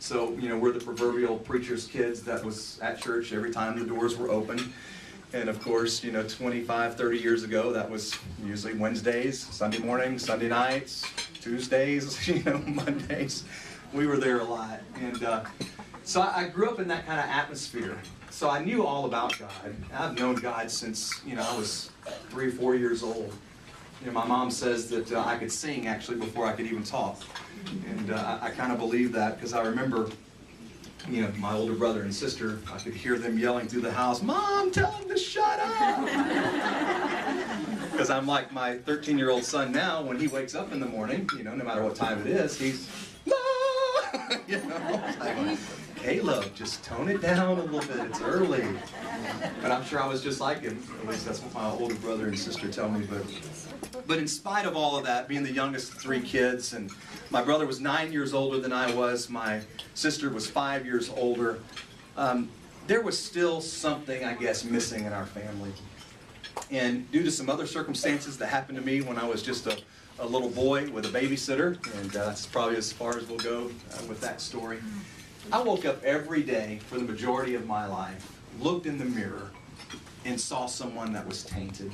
So, we're the proverbial preacher's kids that was at church every time the doors were open. And of course, 25, 30 years ago, that was usually Wednesdays, Sunday mornings, Sunday nights, Tuesdays, Mondays. We were there a lot. And so I grew up in that kind of atmosphere. So I knew all about God. I've known God since, I was 3 or 4 years old. My mom says that I could sing actually before I could even talk. And I kind of believe that because I remember, my older brother and sister, I could hear them yelling through the house, "Mom, tell him to shut up!" Because I'm like my 13-year-old son now. When he wakes up in the morning, no matter what time it is, he's, "Mom!" Like, "Caleb, just tone it down a little bit, it's early." But I'm sure I was just like him. At least that's what my older brother and sister tell me. But in spite of all of that, being the youngest of 3 kids, and my brother was 9 years older than I was, my sister was 5 years older, there was still something, I guess, missing in our family. And due to some other circumstances that happened to me when I was just a little boy with a babysitter, and that's probably as far as we'll go with that story, I woke up every day for the majority of my life, looked in the mirror, and saw someone that was tainted.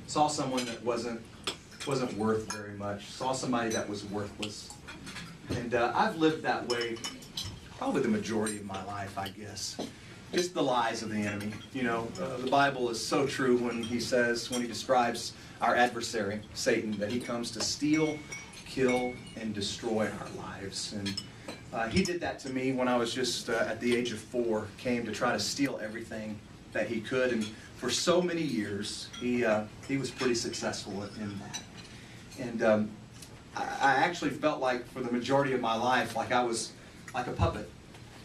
Saw someone that wasn't worth very much. Saw somebody that was worthless. And I've lived that way probably the majority of my life, I guess. Just the lies of the enemy. The Bible is so true when he describes our adversary, Satan, that he comes to steal, kill, and destroy our lives. And he did that to me when I was just at the age of 4, came to try to steal everything that he could. And for so many years, he was pretty successful in that. And I actually felt like for the majority of my life, like I was like a puppet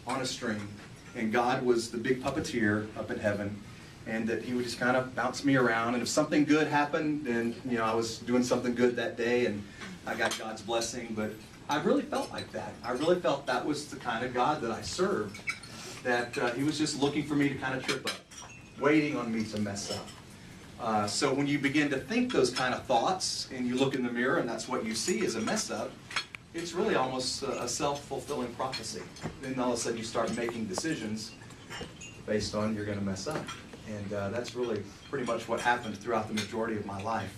on a string. And God was the big puppeteer up in heaven. And that he would just kind of bounce me around. And if something good happened, then I was doing something good that day and I got God's blessing. But I really felt like that. I really felt that was the kind of God that I served. That he was just looking for me to kind of trip up, waiting on me to mess up. So when you begin to think those kind of thoughts and you look in the mirror and that's what you see is a mess up, it's really almost a self-fulfilling prophecy. Then all of a sudden you start making decisions based on you're going to mess up. And that's really pretty much what happened throughout the majority of my life.